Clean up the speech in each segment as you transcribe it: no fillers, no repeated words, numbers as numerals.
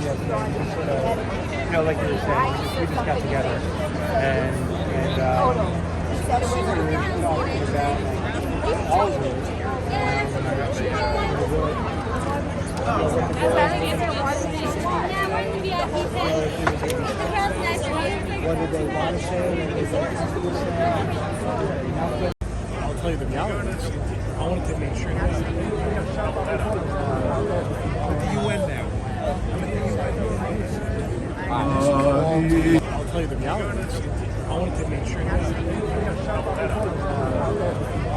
just sort of, like you were saying, we just got together and talking about all of it. What did they want to say? I'll tell you the reality. I wanted to make sure that with the UN now. I'll tell you the reality. I wanted to make sure that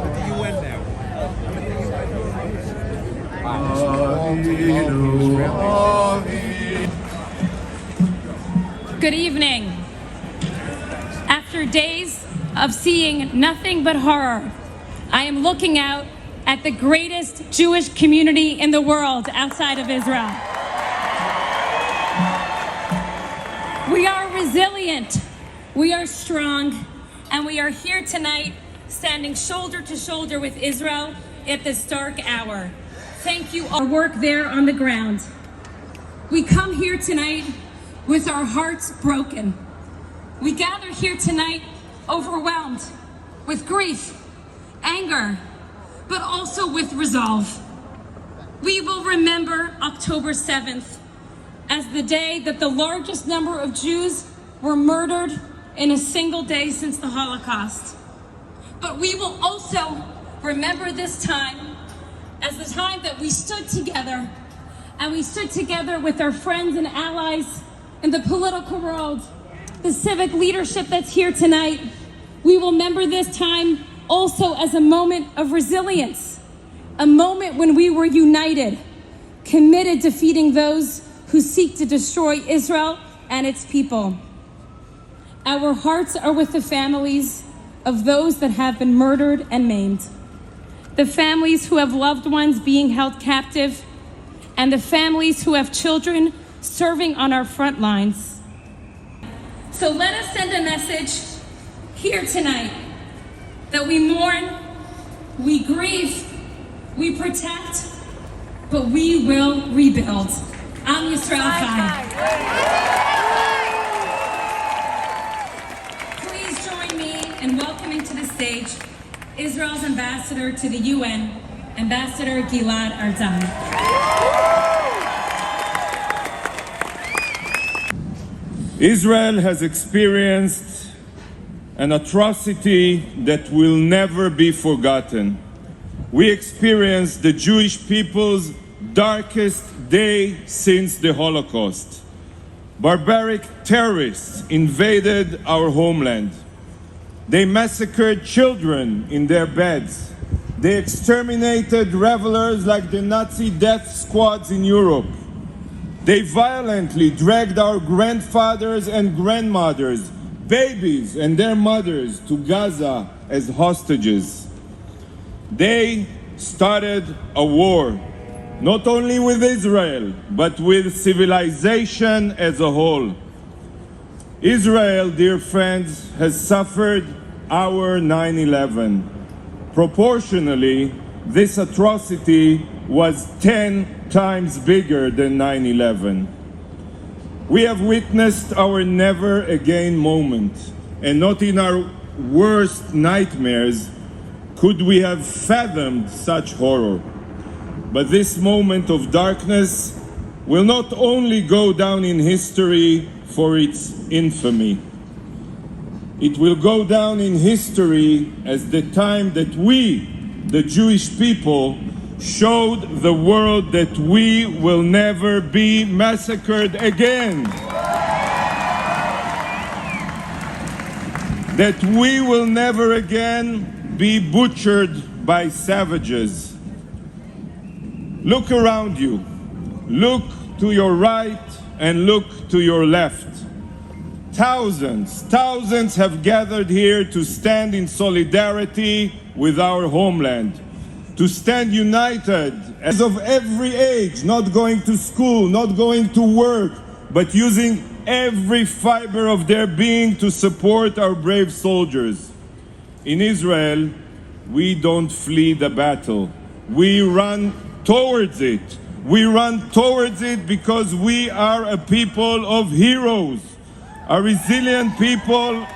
with the UN now. Good evening. After days of seeing nothing but horror, I am looking out at the greatest Jewish community in the world outside of Israel. We are resilient, we are strong, and we are here tonight standing shoulder to shoulder with Israel at this dark hour. Thank you all for work there on the ground. We come here tonight with our hearts broken. We gather here tonight overwhelmed with grief, anger, but also with resolve. We will remember October 7th as the day that the largest number of Jews were murdered in a single day since the Holocaust. But we will also remember this time as the time that we stood together, and we stood together with our friends and allies in the political world, the civic leadership that's here tonight. We will remember this time also as a moment of resilience, a moment when we were united, committed to defeating those who seek to destroy Israel and its people. Our hearts are with the families of those that have been murdered and maimed, the families who have loved ones being held captive, and the families who have children serving on our front lines. So let us send a message here tonight that we mourn, we grieve, we protect, but we will rebuild. Am Yisrael Chai. Please join me in welcoming to the stage Israel's ambassador to the UN, Ambassador Gilad Ardan. Israel has experienced an atrocity that will never be forgotten. We experienced the Jewish people's darkest day since the Holocaust. Barbaric terrorists invaded our homeland. They massacred children in their beds. They exterminated revelers like the Nazi death squads in Europe. They violently dragged our grandfathers and grandmothers, babies and their mothers to Gaza as hostages. They started a war, not only with Israel, but with civilization as a whole. Israel, dear friends, has suffered our 9/11. Proportionally, this atrocity was 10 times bigger than 9/11. We have witnessed our never again moment, and not in our worst nightmares could we have fathomed such horror. But this moment of darkness will not only go down in history for its infamy, it will go down in history as the time that we, the Jewish people, showed the world that we will never be massacred again. That we will never again be butchered by savages. Look around you. Look to your right and look to your left. Thousands have gathered here to stand in solidarity with our homeland, to stand united as of every age, not going to school, not going to work, but using every fiber of their being to support our brave soldiers. In Israel, we don't flee the battle. We run towards it We run towards it because we are a people of heroes, a resilient people.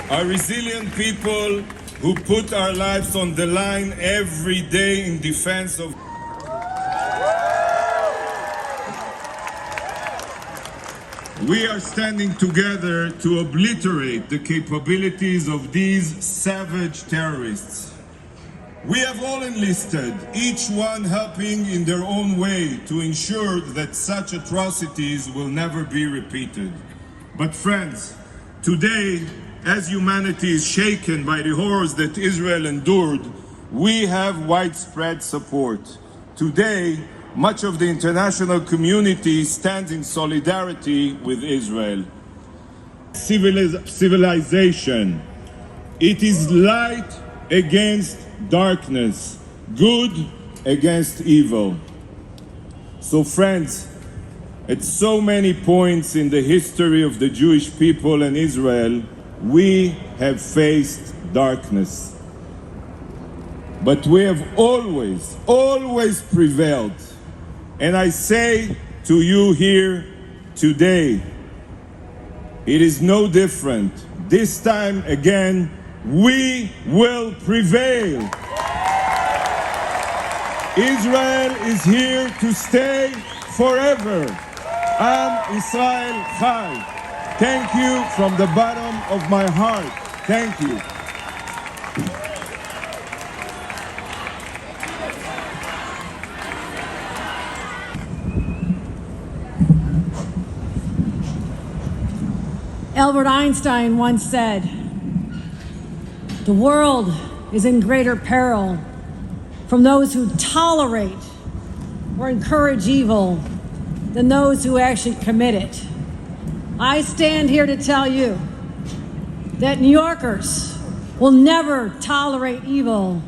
A resilient people who put our lives on the line every day in defense of. We are standing together to obliterate the capabilities of these savage terrorists. We have all enlisted, each one helping in their own way to ensure that such atrocities will never be repeated. But friends, today, as humanity is shaken by the horrors that Israel endured, we have widespread support. Today, much of the international community stands in solidarity with Israel. Civilization. It is light against darkness, good against evil. So friends, at so many points in the history of the Jewish people and Israel, we have faced darkness. But we have always prevailed. And I say to you here today, it is no different. This time again, we will prevail. Israel is here to stay forever. Am Israel Chai. Thank you from the bottom of my heart. Thank you. Albert Einstein once said, "The world is in greater peril from those who tolerate or encourage evil than those who actually commit it." I stand here to tell you that New Yorkers will never tolerate evil,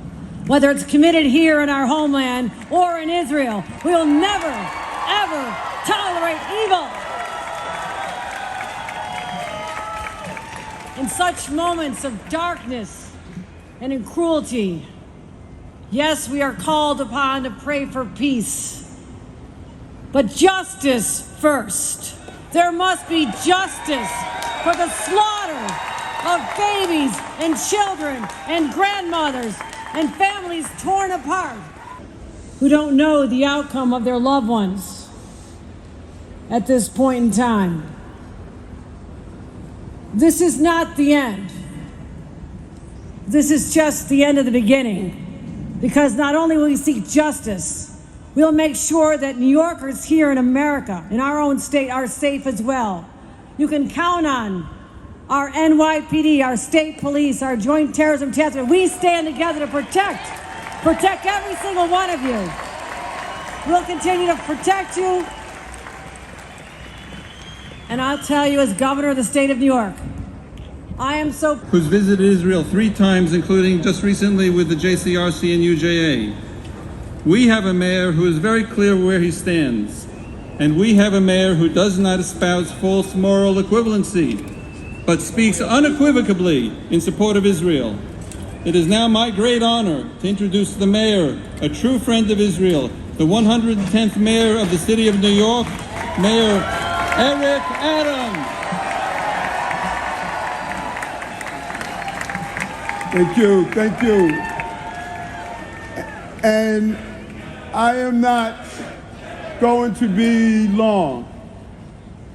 whether it's committed here in our homeland or in Israel. We will never, ever tolerate evil. In such moments of darkness and in cruelty, yes, we are called upon to pray for peace, but justice first. There must be justice for the slaughter of babies and children and grandmothers and families torn apart who don't know the outcome of their loved ones at this point in time. This is not the end. This is just the end of the beginning, because not only will we seek justice, we'll make sure that New Yorkers here in America, in our own state, are safe as well. You can count on our NYPD, our state police, our Joint Terrorism Task Force. We stand together to protect every single one of you. We'll continue to protect you. And I'll tell you, as governor of the state of New York, I am so... Who's visited Israel 3 times, including just recently with the JCRC and UJA. We have a mayor who is very clear where he stands. And we have a mayor who does not espouse false moral equivalency, but speaks unequivocally in support of Israel. It is now my great honor to introduce the mayor, a true friend of Israel, the 110th mayor of the city of New York, Mayor Eric Adams. Thank you. And I am not going to be long.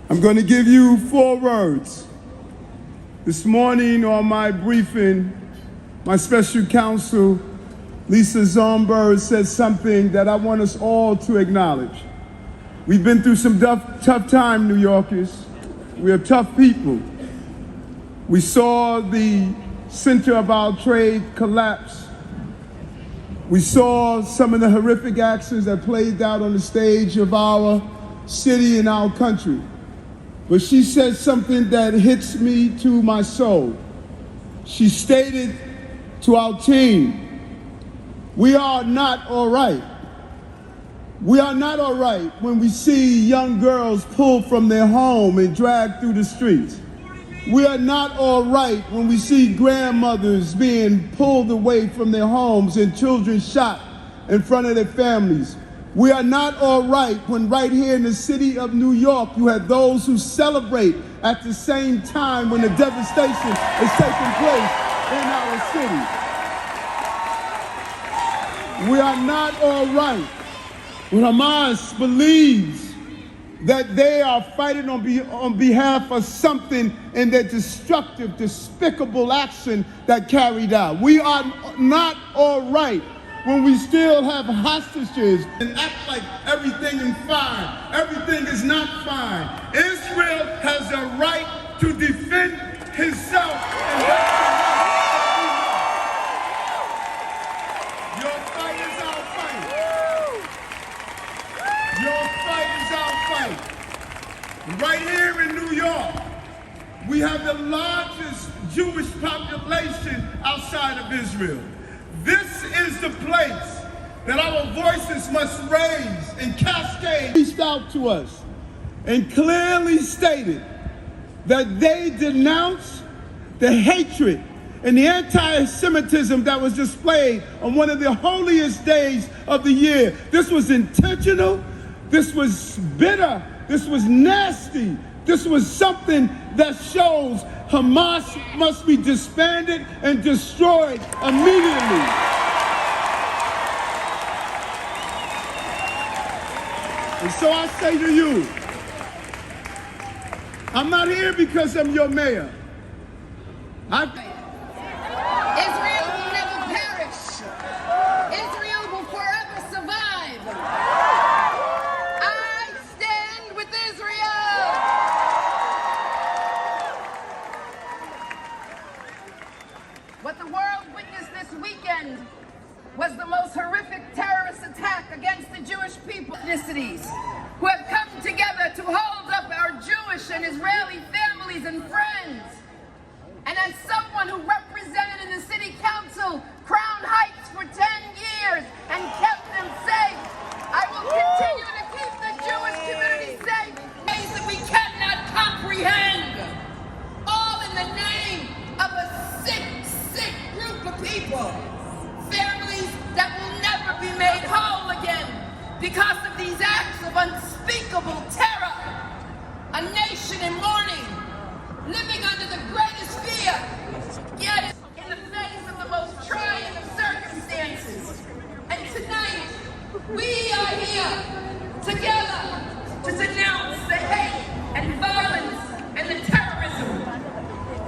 I'm going to give you 4 words. This morning on my briefing, my special counsel, Lisa Zomberg, said something that I want us all to acknowledge. We've been through some tough time, New Yorkers. We are tough people. We saw the center of our trade collapse. We saw some of the horrific actions that played out on the stage of our city and our country. But she said something that hits me to my soul. She stated to our team, we are not all right. We are not all right when we see young girls pulled from their home and dragged through the streets. We are not all right when we see grandmothers being pulled away from their homes and children shot in front of their families. We are not all right when right here in the city of New York, you have those who celebrate at the same time when the devastation is taking place in our city. We are not all right when Hamas believes that they are fighting on behalf of something in their destructive, despicable action that carried out. We are not all right when we still have hostages and act like everything is fine. Everything is not fine. Israel has a right to defend himself. And your fight is our fight. Your fight is our fight. Right here in New York, we have the largest Jewish population outside of Israel. This is the place that our voices must raise and cascade. Reached out to us and clearly stated that they denounced the hatred and the anti-Semitism that was displayed on one of the holiest days of the year. This was intentional, this was bitter, this was nasty, this was something that shows Hamas must be disbanded and destroyed immediately. And so I say to you, I'm not here because I'm your mayor. Israel will never perish. Israel will forever survive. I stand with Israel. What the world witnessed this weekend was the most horrific terrorist attack against the Jewish people, ethnicities, who have come together to hold up our Jewish and Israeli families and friends. And as someone who represented in the city council Crown Heights for 10 years and kept them safe, I will continue to keep the Jewish community safe in ways that we cannot comprehend. All in the name of a sick, sick group of people. Families that will never be made whole again because of these acts of unspeakable terror. A nation in mourning, living under the greatest fear, yet in the face of the most trying of circumstances. And tonight, we are here together to denounce the hate and violence and the terrorism.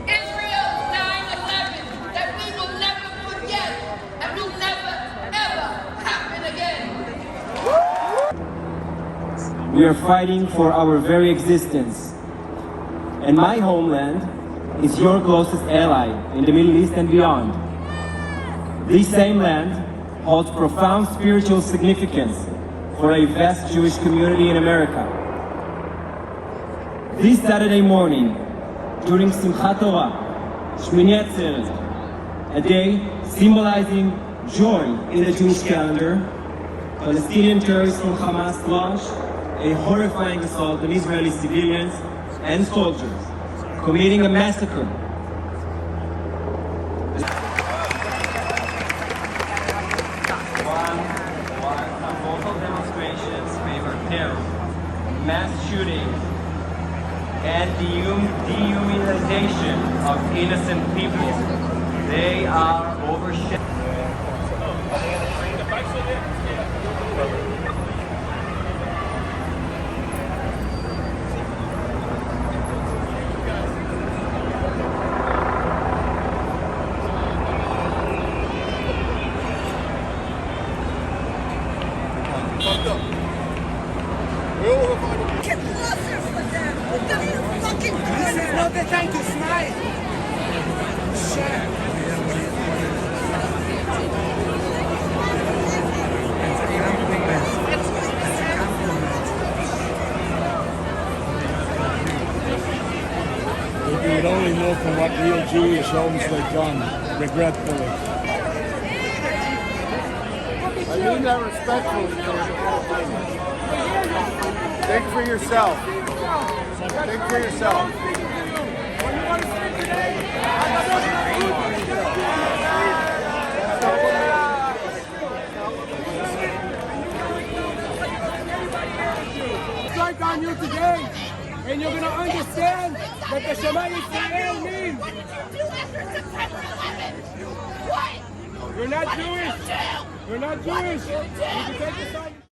Israel's 9/11 that we will never forget and will never, ever happen again. We are fighting for our very existence. And my homeland is your closest ally in the Middle East and beyond. This same land holds profound spiritual significance for a vast Jewish community in America. This Saturday morning, during Simchat Torah, Shmini Atzeret, a day symbolizing joy in the Jewish calendar, Palestinian terrorists from Hamas launched a horrifying assault on Israeli civilians and soldiers, committing a massacre. While vocal demonstrations favor terror, mass shootings, and dehumanization of innocent people, they are overshadowed. Get closer for them. Look at your fucking This is not the time to smile. You would only know from what real Jewish homes they've done, regretfully. I mean that respectfully. Think for yourself. Think for yourself. Strike on you today, and you're going to understand that the Shema Yisrael means What? you're not Jewish. You're not Jewish. You can take the side.